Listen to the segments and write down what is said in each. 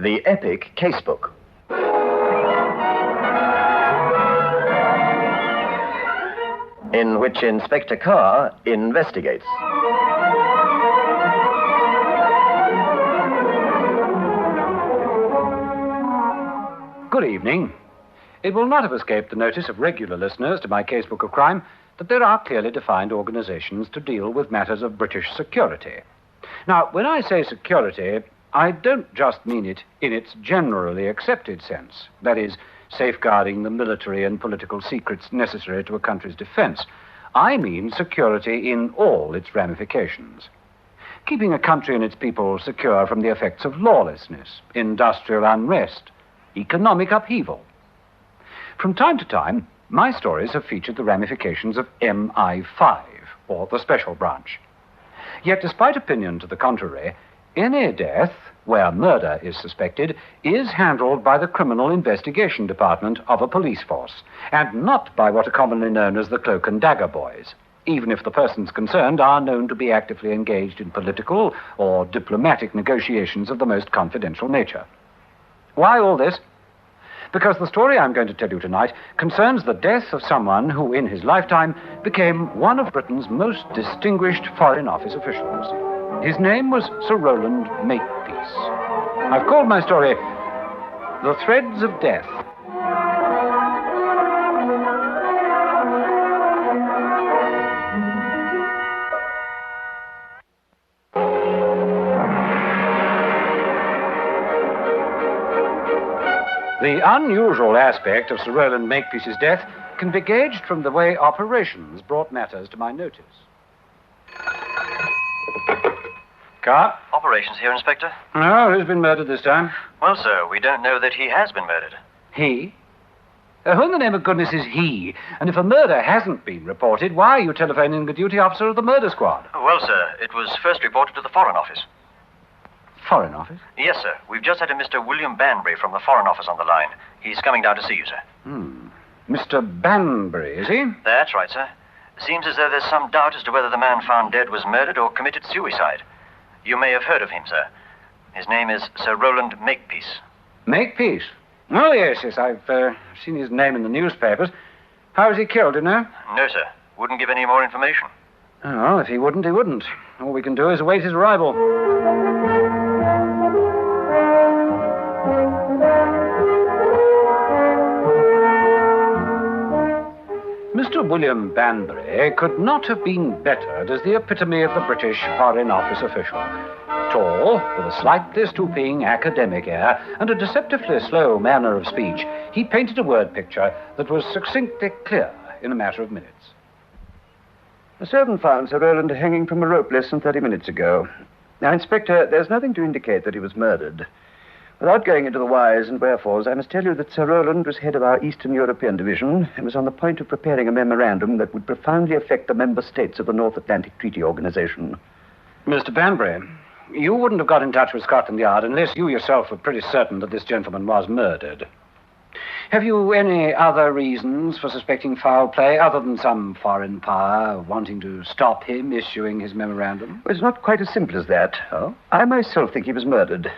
The epic Casebook. In which Inspector Carr investigates. Good evening. It will not have escaped the notice of regular listeners to my Casebook of Crime that there are clearly defined organizations to deal with matters of British security. Now, when I say security, I don't just mean it in its generally accepted sense, that is, safeguarding the military and political secrets necessary to a country's defense. I mean security in all its ramifications. Keeping a country and its people secure from the effects of lawlessness, industrial unrest, economic upheaval. From time to time, my stories have featured the ramifications of MI5, or the Special Branch. Yet, despite opinion to the contrary, any death, where murder is suspected, is handled by the Criminal Investigation Department of a police force, and not by what are commonly known as the Cloak and Dagger Boys, even if the persons concerned are known to be actively engaged in political or diplomatic negotiations of the most confidential nature. Why all this? Because the story I'm going to tell you tonight concerns the death of someone who, in his lifetime, became one of Britain's most distinguished Foreign Office officials. His name was Sir Rowland Makepeace. I've called my story The Threads of Death. The unusual aspect of Sir Rowland Makepeace's death can be gauged from the way operations brought matters to my notice. Carr? Operations here, Inspector. Oh, who's been murdered this time? Well, sir, we don't know that he has been murdered. He? Who in the name of goodness is he? And if a murder hasn't been reported, why are you telephoning the duty officer of the murder squad? Well, sir, it was first reported to the Foreign Office. Foreign Office? Yes, sir. We've just had a Mr. William Banbury from the Foreign Office on the line. He's coming down to see you, sir. Mr. Banbury, is he? That's right, sir. Seems as though there's some doubt as to whether the man found dead was murdered or committed suicide. You may have heard of him, sir. His name is Sir Rowland Makepeace. Makepeace? Oh, yes, I've seen his name in the newspapers. How was he killed, do you know? No, sir. Wouldn't give any more information. Oh, well, if he wouldn't, he wouldn't. All we can do is await his arrival. Mr. William Banbury could not have been bettered as the epitome of the British Foreign Office official. Tall, with a slightly stooping academic air and a deceptively slow manner of speech, he painted a word picture that was succinctly clear in a matter of minutes. A servant found Sir Rowland hanging from a rope less than 30 minutes ago. Now, Inspector, there's nothing to indicate that he was murdered. Without going into the whys and wherefores, I must tell you that Sir Rowland was head of our Eastern European Division and was on the point of preparing a memorandum that would profoundly affect the member states of the North Atlantic Treaty Organization. Mr. Banbury, you wouldn't have got in touch with Scotland Yard unless you yourself were pretty certain that this gentleman was murdered. Have you any other reasons for suspecting foul play other than some foreign power wanting to stop him issuing his memorandum? Well, it's not quite as simple as that. Oh? I myself think he was murdered.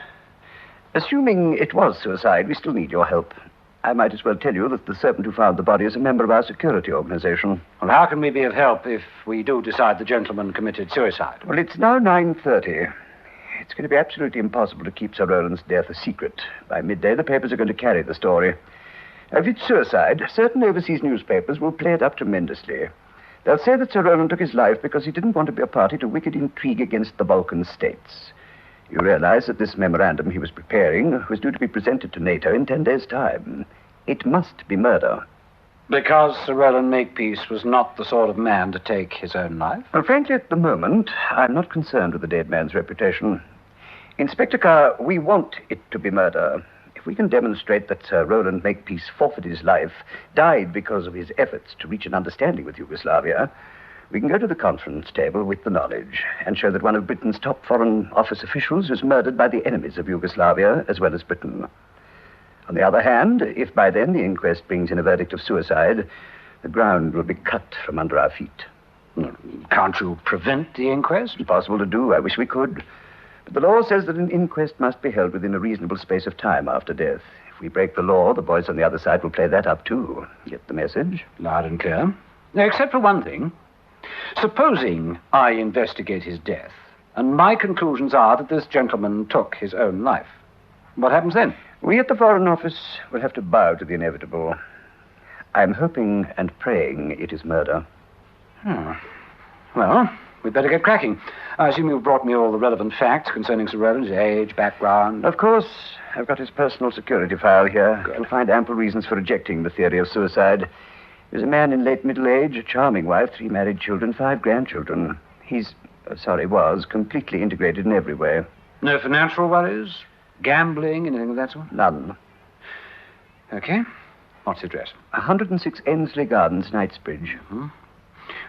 Assuming it was suicide, we still need your help. I might as well tell you that the servant who found the body is a member of our security organization. Well, how can we be of help if we do decide the gentleman committed suicide? Well, it's now 9:30. It's going to be absolutely impossible to keep Sir Rowland's death a secret. By midday, the papers are going to carry the story. If it's suicide, certain overseas newspapers will play it up tremendously. They'll say that Sir Rowland took his life because he didn't want to be a party to wicked intrigue against the Balkan states. You realize that this memorandum he was preparing was due to be presented to NATO in 10 days' time. It must be murder. Because Sir Rowland Makepeace was not the sort of man to take his own life? Well, frankly, at the moment, I'm not concerned with the dead man's reputation. Inspector Carr, we want it to be murder. If we can demonstrate that Sir Rowland Makepeace forfeited his life, died because of his efforts to reach an understanding with Yugoslavia, we can go to the conference table with the knowledge and show that one of Britain's top Foreign Office officials was murdered by the enemies of Yugoslavia as well as Britain. On the other hand, if by then the inquest brings in a verdict of suicide, the ground will be cut from under our feet. Can't you prevent the inquest? Impossible to do. I wish we could. But the law says that an inquest must be held within a reasonable space of time after death. If we break the law, the boys on the other side will play that up too. Get the message? Loud and clear. Except for one thing. Supposing I investigate his death, and my conclusions are that this gentleman took his own life. What happens then? We at the Foreign Office will have to bow to the inevitable. I'm hoping and praying it is murder. Well, we'd better get cracking. I assume you've brought me all the relevant facts concerning Sir Roland's age, background. Of course. I've got his personal security file here. Good. You'll find ample reasons for rejecting the theory of suicide. He was a man in late middle age, a charming wife, 3 married children, 5 grandchildren. Was completely integrated in every way. No financial worries? Gambling, anything of that sort? None. Okay. What's the address? 106 Ensley Gardens, Knightsbridge.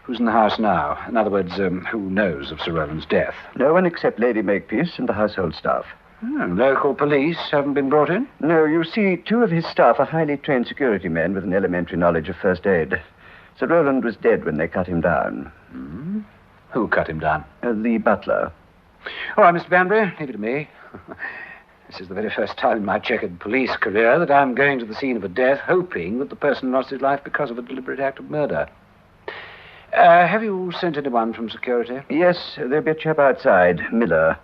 Who's in the house now? In other words, who knows of Sir Roland's death? No one except Lady Makepeace and the household staff. Local police haven't been brought in? No, you see, 2 of his staff are highly trained security men with an elementary knowledge of first aid. Sir Roland was dead when they cut him down. Who cut him down? The butler. All right, Mr. Banbury, leave it to me. This is the very first time in my checkered police career that I'm going to the scene of a death hoping that the person lost his life because of a deliberate act of murder. Have you sent anyone from security? Yes, there'll be a chap outside, Miller.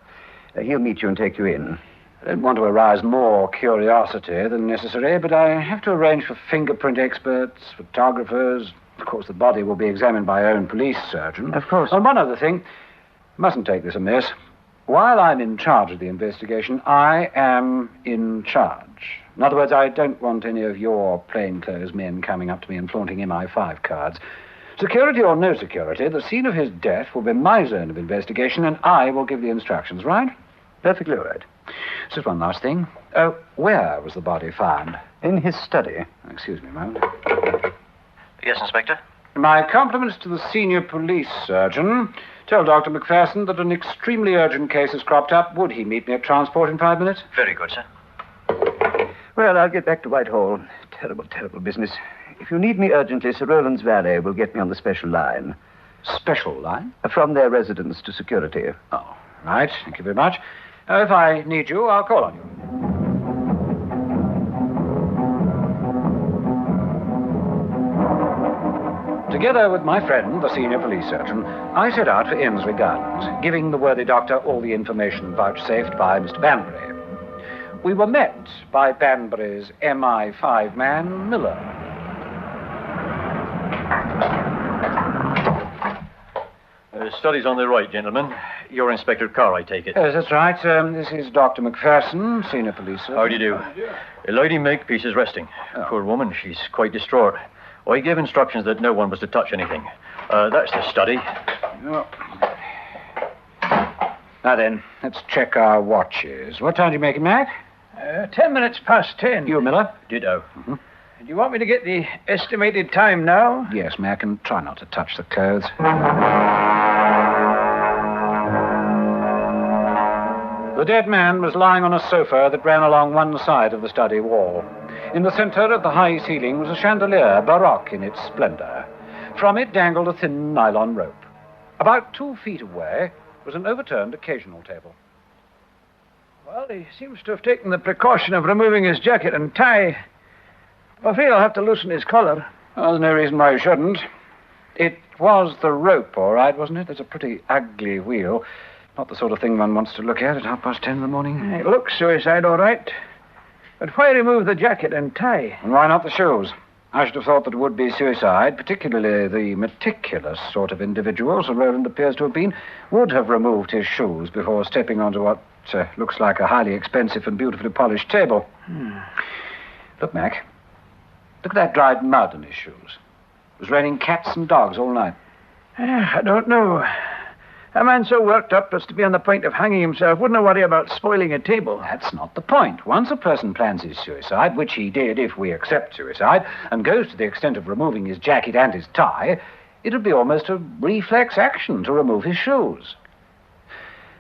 He'll meet you and take you in. I don't want to arouse more curiosity than necessary, but I have to arrange for fingerprint experts, photographers. Of course, the body will be examined by our own police surgeon. Of course. And one other thing. Mustn't take this amiss. While I'm in charge of the investigation, I am in charge. In other words, I don't want any of your plainclothes men coming up to me and flaunting MI5 cards. Security or no security, the scene of his death will be my zone of investigation, and I will give the instructions, right? Perfectly right. Just one last thing. Where was the body found? In his study. Excuse me a moment. Yes, Inspector? My compliments to the senior police surgeon. Tell Dr. McPherson that an extremely urgent case has cropped up. Would he meet me at transport in 5 minutes? Very good, sir. Well, I'll get back to Whitehall. Terrible, terrible business. If you need me urgently, Sir Roland's valet will get me on the special line. Special line? From their residence to security. Oh, right. Thank you very much. If I need you, I'll call on you. Together with my friend, the senior police surgeon, I set out for Ensley Gardens, giving the worthy doctor all the information vouchsafed by Mr. Banbury. We were met by Banbury's MI5 man, Miller. Study's on the right, gentlemen. You're Inspector Carr, I take it. Yes, that's right. This is Dr. McPherson, senior police surgeon. How do you do? Lady Makepeace is resting. Poor woman, she's quite distraught. I gave instructions that no one was to touch anything. That's the study. Oh. Now then, let's check our watches. What time do you make it, Mac? 10 minutes past 10. You, Miller? Ditto. Do you want me to get the estimated time now? Yes, Mac, and try not to touch the clothes. The dead man was lying on a sofa that ran along one side of the study wall. In the center of the high ceiling was a chandelier, baroque in its splendor. From it dangled a thin nylon rope. About 2 feet away was an overturned occasional table. Well, he seems to have taken the precaution of removing his jacket and tie. I'm afraid I'll have to loosen his collar. Well, there's no reason why you shouldn't. It was the rope, all right, wasn't it? There's a pretty ugly wheel. Not the sort of thing one wants to look at 10:30 in the morning. It looks suicide, all right. But why remove the jacket and tie? And why not the shoes? I should have thought that it would be suicide, particularly the meticulous sort of individual Sir Roland appears to have been, would have removed his shoes before stepping onto what looks like a highly expensive and beautifully polished table. Look, Mac. Look at that dried mud in his shoes. It was raining cats and dogs all night. I don't know. A man so worked up as to be on the point of hanging himself wouldn't worry about spoiling a table. That's not the point. Once a person plans his suicide, which he did if we accept suicide, and goes to the extent of removing his jacket and his tie, it would be almost a reflex action to remove his shoes.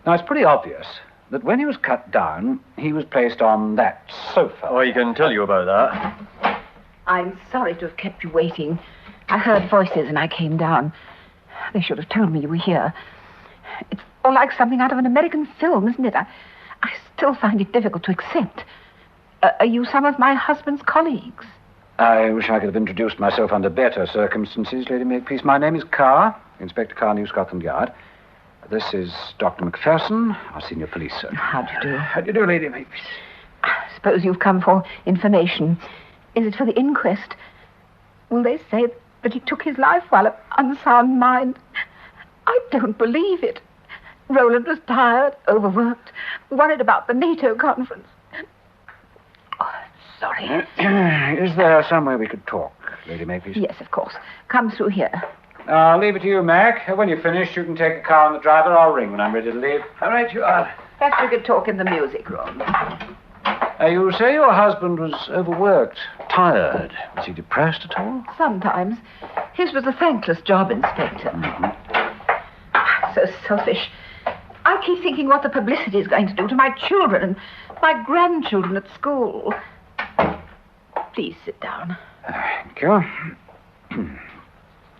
Now, it's pretty obvious that when he was cut down, he was placed on that sofa. I can tell you about that. I'm sorry to have kept you waiting. I heard voices and I came down. They should have told me you were here. It's all like something out of an American film, isn't it? I still find it difficult to accept. Are you some of my husband's colleagues? I wish I could have introduced myself under better circumstances, Lady Makepeace. My name is Carr, Inspector Carr, New Scotland Yard. This is Dr. Macpherson, our senior police surgeon. How do you do? How do you do, Lady Makepeace? I suppose you've come for information. Is it for the inquest? Will they say that he took his life while of unsound mind? I don't believe it. Roland was tired, overworked, worried about the NATO conference. Oh, sorry. Is there some way we could talk, Lady Makepeace? Yes, of course. Come through here. I'll leave it to you, Mac. When you're finished, you can take the car and the driver. I'll ring when I'm ready to leave. All right, you are. Perhaps we could talk in the music room. You say your husband was overworked, tired. Was he depressed at all? Sometimes. His was a thankless job, Inspector. So selfish. I keep thinking what the publicity is going to do to my children and my grandchildren at school. Please sit down. Thank you.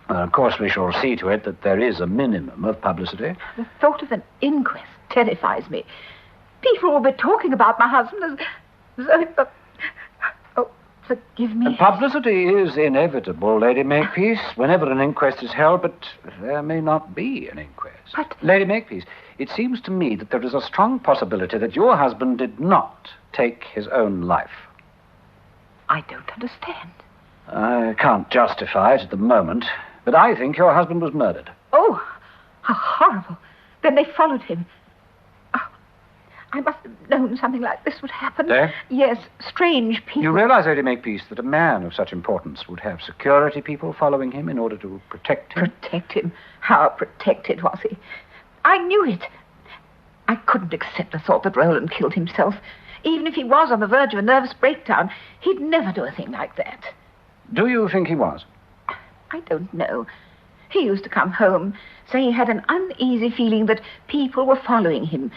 Well, of course, we shall see to it that there is a minimum of publicity. The thought of an inquest terrifies me. People will be talking about my husband as though... Oh, forgive me. And publicity is inevitable, Lady Makepeace, whenever an inquest is held, but there may not be an inquest. But... Lady Makepeace, it seems to me that there is a strong possibility that your husband did not take his own life. I don't understand. I can't justify it at the moment, but I think your husband was murdered. Oh, how horrible. Then they followed him. Oh, I must have known something like this would happen. Eh? Yes, strange people. You realize, Lady Makepeace, that a man of such importance would have security people following him in order to protect him? Protect him? How protected was he? I knew it. I couldn't accept the thought that Roland killed himself. Even if he was on the verge of a nervous breakdown, he'd never do a thing like that. Do you think he was? I don't know. He used to come home, say he had an uneasy feeling that people were following him.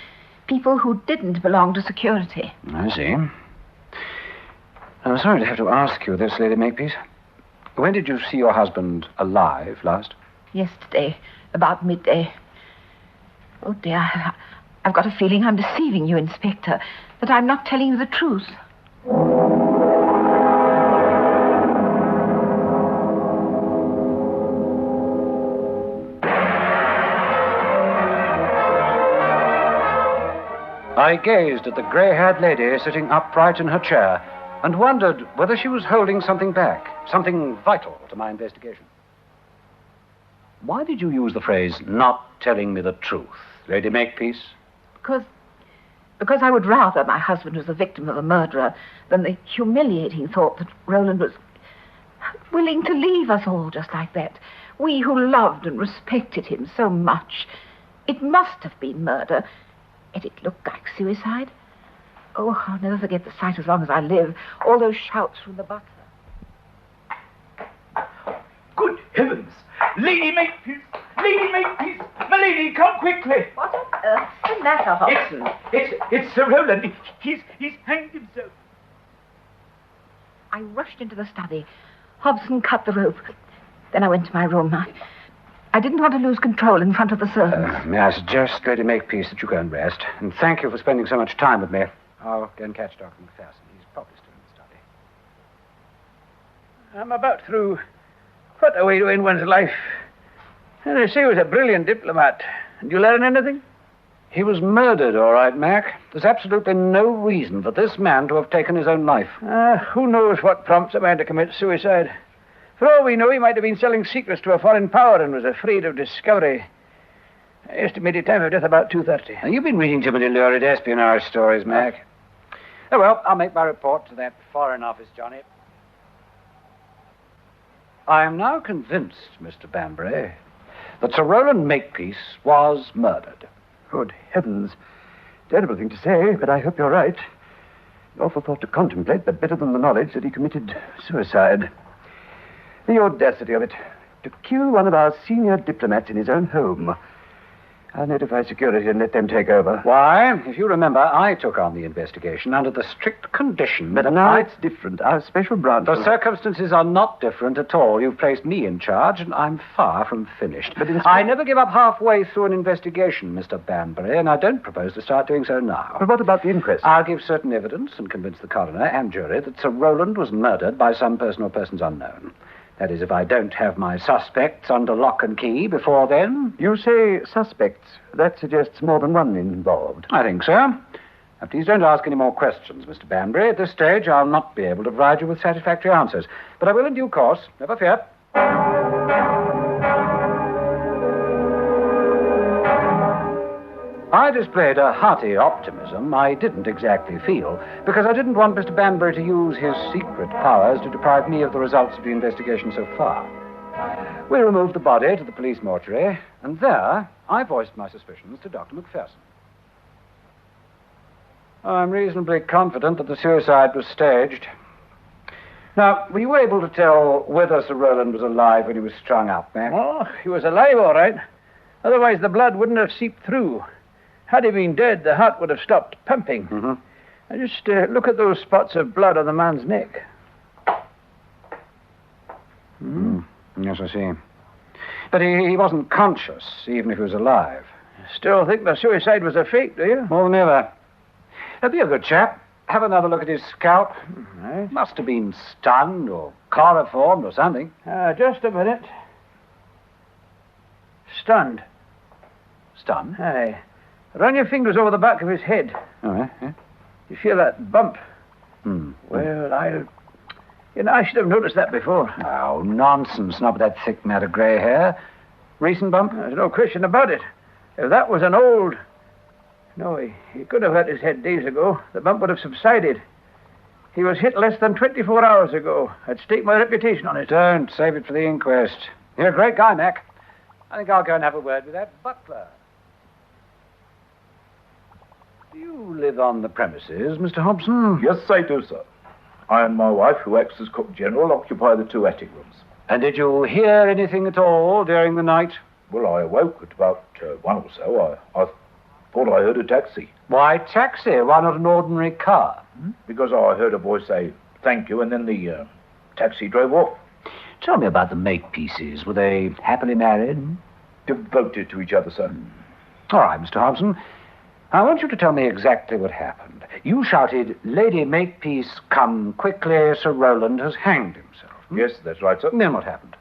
People who didn't belong to security. I see. I'm sorry to have to ask you this, Lady Makepeace. When did you see your husband alive last? Yesterday, about midday. Oh, dear, I've got a feeling I'm deceiving you, Inspector, that I'm not telling you the truth. I gazed at the grey-haired lady sitting upright in her chair and wondered whether she was holding something back, something vital to my investigation. Why did you use the phrase, not telling me the truth, Lady Makepeace? Because I would rather my husband was the victim of a murderer than the humiliating thought that Roland was willing to leave us all just like that. We who loved and respected him so much. It must have been murder. Yet it looked like suicide. Oh, I'll never forget the sight as long as I live. All those shouts from the butler. Good heavens! Lady Makepeace! Lady Makepeace! My lady, come quickly! What on earth's the matter, Hobson? It's Sir Roland. He's hanged himself. I rushed into the study. Hobson cut the rope. Then I went to my room. I didn't want to lose control in front of the servants. May I suggest, Lady Makepeace, that you go and rest? And thank you for spending so much time with me. I'll go and catch Dr. Macpherson. He's probably still in the study. I'm about through. What a way to end one's life. And they say he was a brilliant diplomat. Did you learn anything? He was murdered, all right, Mac. There's absolutely no reason for this man to have taken his own life. Who knows what prompts a man to commit suicide? For all we know, he might have been selling secrets to a foreign power and was afraid of discovery. Estimated time of death about 2:30. Now, you've been reading too many lurid espionage stories, Mac. Oh, well, I'll make my report to that Foreign Office, Johnny. I am now convinced, Mr. Banbury, that Sir Roland Makepeace was murdered. Good heavens. Terrible thing to say, but I hope you're right. Awful thought to contemplate, but better than the knowledge that he committed suicide. The audacity of it. To kill one of our senior diplomats in his own home. I'll notify security and let them take over. Why? If you remember, I took on the investigation under the strict condition But that now it's different. Our special branch... The circumstances are not different at all. You've placed me in charge, and I'm far from finished. But I never give up halfway through an investigation, Mr. Banbury, and I don't propose to start doing so now. But what about the inquest? I'll give certain evidence and convince the coroner and jury that Sir Roland was murdered by some person or persons unknown. That is, if I don't have my suspects under lock and key before then. You say suspects. That suggests more than one involved. I think so. Now, please don't ask any more questions, Mr. Banbury. At this stage, I'll not be able to provide you with satisfactory answers. But I will in due course. Never fear. I displayed a hearty optimism I didn't exactly feel, because I didn't want Mr. Banbury to use his secret powers to deprive me of the results of the investigation so far. We removed the body to the police mortuary, and there I voiced my suspicions to Dr. Macpherson. I'm reasonably confident that the suicide was staged. Now, were you able to tell whether Sir Roland was alive when he was strung up, Mac? Oh, he was alive, all right. Otherwise, the blood wouldn't have seeped through. Had he been dead, the heart would have stopped pumping. Mm-hmm. Now, just look at those spots of blood on the man's neck. Yes, I see. But he wasn't conscious, even if he was alive. Still think the suicide was a fake, do you? More than ever. Now, be a good chap. Have another look at his scalp. Right. Must have been stunned or chloroformed or something. Just a minute. Stunned. Stunned? Aye. Run your fingers over the back of his head. All right. Yeah. You feel that bump? Hmm. Well, I should have noticed that before. Oh, nonsense. Not with that thick mat of grey hair. Recent bump? There's no question about it. If that was an old... No, he could have hurt his head days ago. The bump would have subsided. He was hit less than 24 hours ago. I'd stake my reputation on it. Don't. Save it for the inquest. You're a great guy, Mac. I think I'll go and have a word with that butler. Do you live on the premises, Mr. Hobson? Yes, I do, sir. I and my wife, who acts as cook general, occupy the 2 attic rooms. And did you hear anything at all during the night? Well, I awoke at about 1 or so. I thought I heard a taxi. Why taxi? Why not an ordinary car? Because I heard a voice say, thank you, and then the taxi drove off. Tell me about the Makepieces. Were they happily married? Devoted to each other, sir. All right, Mr. Hobson. I want you to tell me exactly what happened. You shouted, Lady Makepeace, come quickly, Sir Roland has hanged himself. Yes, that's right, sir. And then what happened?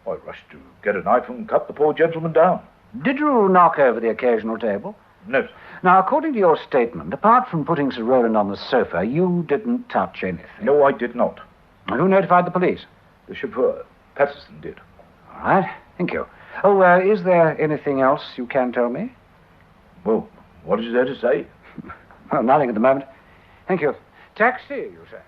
I rushed to get a knife and cut the poor gentleman down. Did you knock over the occasional table? No, sir. Now, according to your statement, apart from putting Sir Roland on the sofa, you didn't touch anything. No, I did not. Who notified the police? The chauffeur, Patterson, did. All right, thank you. Oh, is there anything else you can tell me? Well, what is there to say? Well, nothing at the moment. Thank you. Taxi, you say?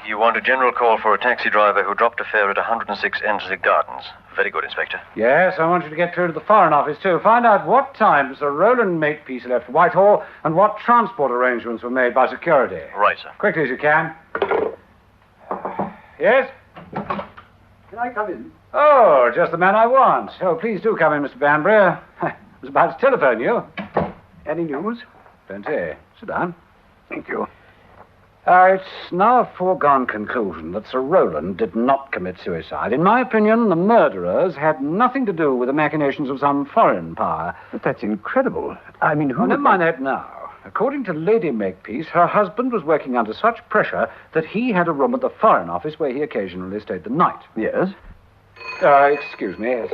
You want a general call for a taxi driver who dropped a fare at 106 Ensley Gardens. Very good, Inspector. Yes, I want you to get through to the Foreign Office, too. Find out what time Sir Roland Makepeace left Whitehall and what transport arrangements were made by security. Right, sir. Quickly as you can. Yes? Can I come in? Oh, just the man I want. Oh, please do come in, Mr. Banbury. I was about to telephone you. Any news? Plenty. Sit down. Thank you. It's now a foregone conclusion that Sir Roland did not commit suicide. In my opinion, the murderers had nothing to do with the machinations of some foreign power. But that's incredible. I mean, who... Well, never mind that now. According to Lady Makepeace, her husband was working under such pressure that he had a room at the Foreign Office where he occasionally stayed the night. Yes? Excuse me.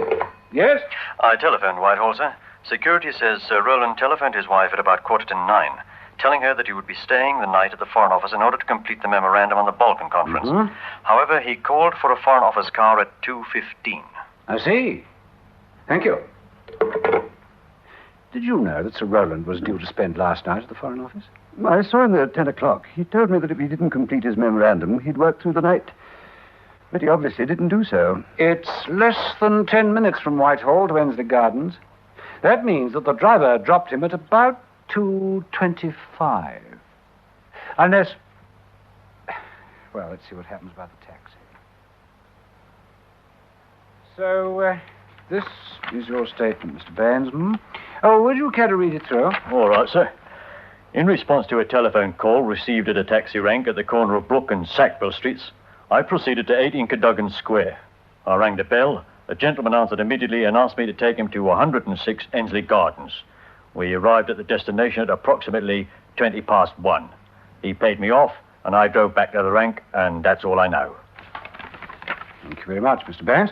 Yes? I telephoned Whitehall, sir. Security says Sir Roland telephoned his wife at about 9:15, telling her that he would be staying the night at the Foreign Office in order to complete the memorandum on the Balkan Conference. Mm-hmm. However, he called for a Foreign Office car at 2:15. I see. Thank you. Did you know that Sir Roland was due to spend last night at the Foreign Office? I saw him there at 10 o'clock. He told me that if he didn't complete his memorandum, he'd work through the night. But he obviously didn't do so. It's less than 10 minutes from Whitehall to Ensley Gardens. That means that the driver dropped him at about 2:25. Unless... Well, let's see what happens about the taxi. So, This is your statement, Mr. Baines. Oh, would you care to read it through? All right, sir. In response to a telephone call received at a taxi rank at the corner of Brook and Sackville Streets, I proceeded to 18 Cadogan Square. I rang the bell. A gentleman answered immediately and asked me to take him to 106 Ensley Gardens. We arrived at the destination at approximately 1:20. He paid me off, and I drove back to the rank, and that's all I know. Thank you very much, Mr. Baines.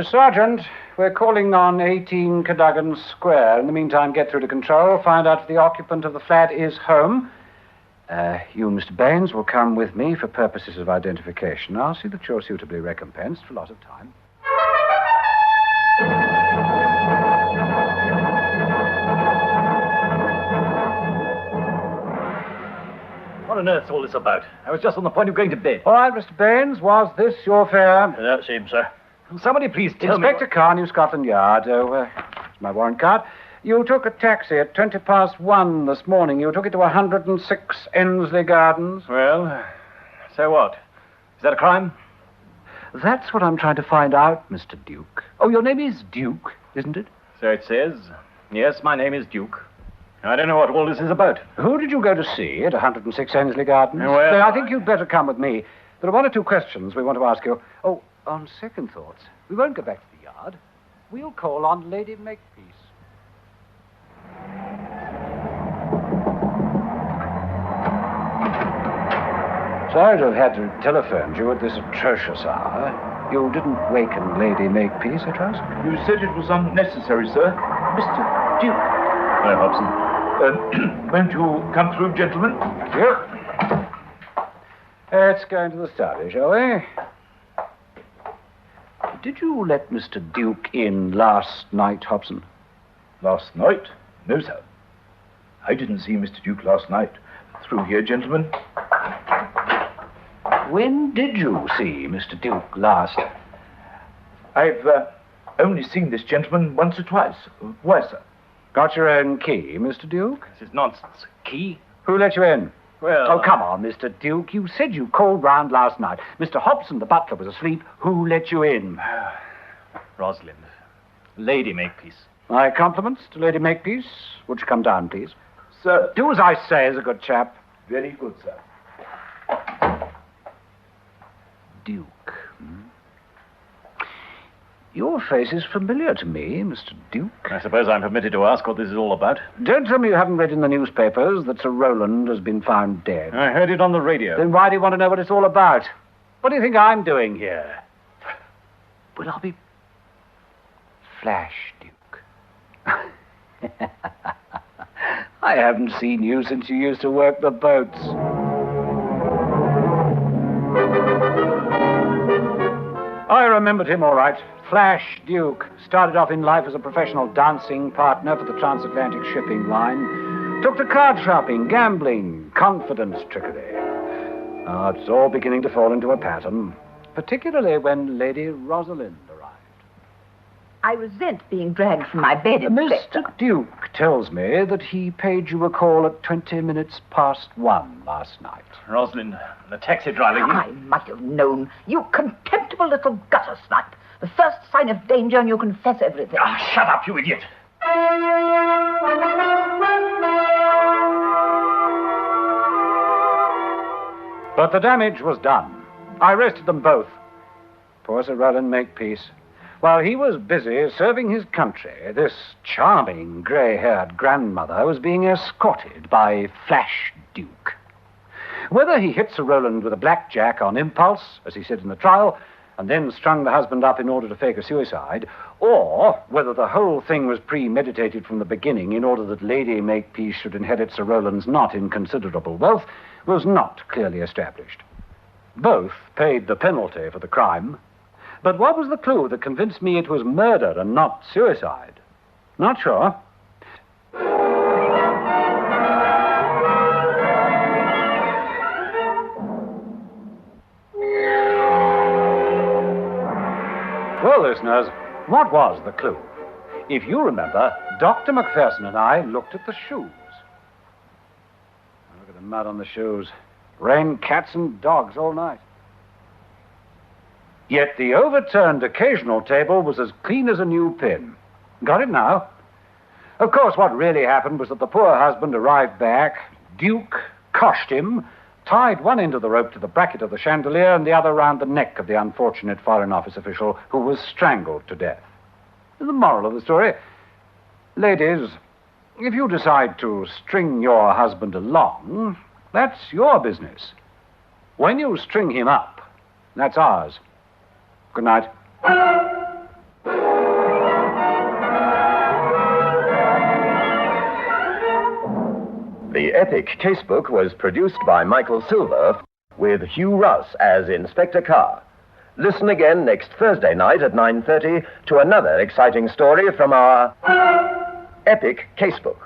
Sergeant, we're calling on 18 Cadogan Square. In the meantime, get through to control, find out if the occupant of the flat is home. You, Mr. Baines, will come with me for purposes of identification. I'll see that you're suitably recompensed for a lot of time. What on earth's all this about? I was just on the point of going to bed. All right, Mr. Baines, was this your fare? That seems, sir. Will somebody please tell Inspector Carr, New Scotland Yard. Here's my warrant card. You took a taxi at 1:20 this morning. You took it to 106 Ensley Gardens. Well, so what? Is that a crime? That's what I'm trying to find out, Mr. Duke. Oh, your name is Duke, isn't it? So it says. Yes, my name is Duke. I don't know what all this is about. Who did you go to see at 106 Ensley Gardens? Well, I think you'd better come with me. There are one or two questions we want to ask you. Oh, on second thoughts, we won't go back to the yard. We'll call on Lady Makepeace. Sorry to have had to telephone you at this atrocious hour. You didn't waken Lady Makepeace, I trust? You said it was unnecessary, sir. Mr. Duke. Hello, Hobson. Won't you come through, gentlemen? Thank you. Let's go into the study, shall we? Did you let Mr. Duke in last night, Hobson? Last night? No, sir. I didn't see Mr. Duke last night. Through here, gentlemen. When did you see Mr. Duke last? I've only seen this gentleman once or twice. Why, sir? Got your own key, Mr. Duke? This is nonsense. Key? Who let you in? Well... Oh, come on, Mr. Duke. You said you called round last night. Mr. Hobson, the butler, was asleep. Who let you in? Rosalind. Lady Makepeace. My compliments to Lady Makepeace. Would you come down, please? Sir. Do as I say, as a good chap. Very good, sir. Duke. Your face is familiar to me, Mr. Duke. I suppose I'm permitted to ask what this is all about. Don't tell me you haven't read in the newspapers that Sir Roland has been found dead. I heard it on the radio. Then why do you want to know what it's all about? What do you think I'm doing here? Well, I'll be... Flash, Duke. I haven't seen you since you used to work the boats. I remembered him all right. Flash Duke. Started off in life as a professional dancing partner for the transatlantic shipping line. Took to card shopping, gambling, confidence trickery. Now, it's all beginning to fall into a pattern, particularly when Lady Rosalind arrived. I resent being dragged from my bed, Inspector. Mr. Duke tells me that he paid you a call at 1:20 last night. Rosalind, the taxi driver... I might have known. You contemptible little gutter snipe. The first sign of danger and you confess everything. Ah, shut up, you idiot. But the damage was done. I arrested them both. Poor Sir Roland Makepeace. While he was busy serving his country, this charming grey-haired grandmother was being escorted by Flash Duke. Whether he hit Sir Roland with a blackjack on impulse, as he said in the trial, and then strung the husband up in order to fake a suicide, or whether the whole thing was premeditated from the beginning in order that Lady Makepeace should inherit Sir Roland's not inconsiderable wealth, was not clearly established. Both paid the penalty for the crime, but what was the clue that convinced me it was murder and not suicide? Not sure. Well, listeners, what was the clue? If you remember, Dr. Macpherson and I looked at the shoes. Look at the mud on the shoes. Rained cats and dogs all night. Yet the overturned occasional table was as clean as a new pin. Got it now? Of course, what really happened was that the poor husband arrived back, Duke coshed him, tied one end of the rope to the bracket of the chandelier and the other round the neck of the unfortunate Foreign Office official who was strangled to death. The moral of the story, ladies, if you decide to string your husband along, that's your business. When you string him up, that's ours. Good night. The epic Casebook was produced by Michael Silver with Hugh Russ as Inspector Carr. Listen again next Thursday night at 9:30 to another exciting story from our epic Casebook.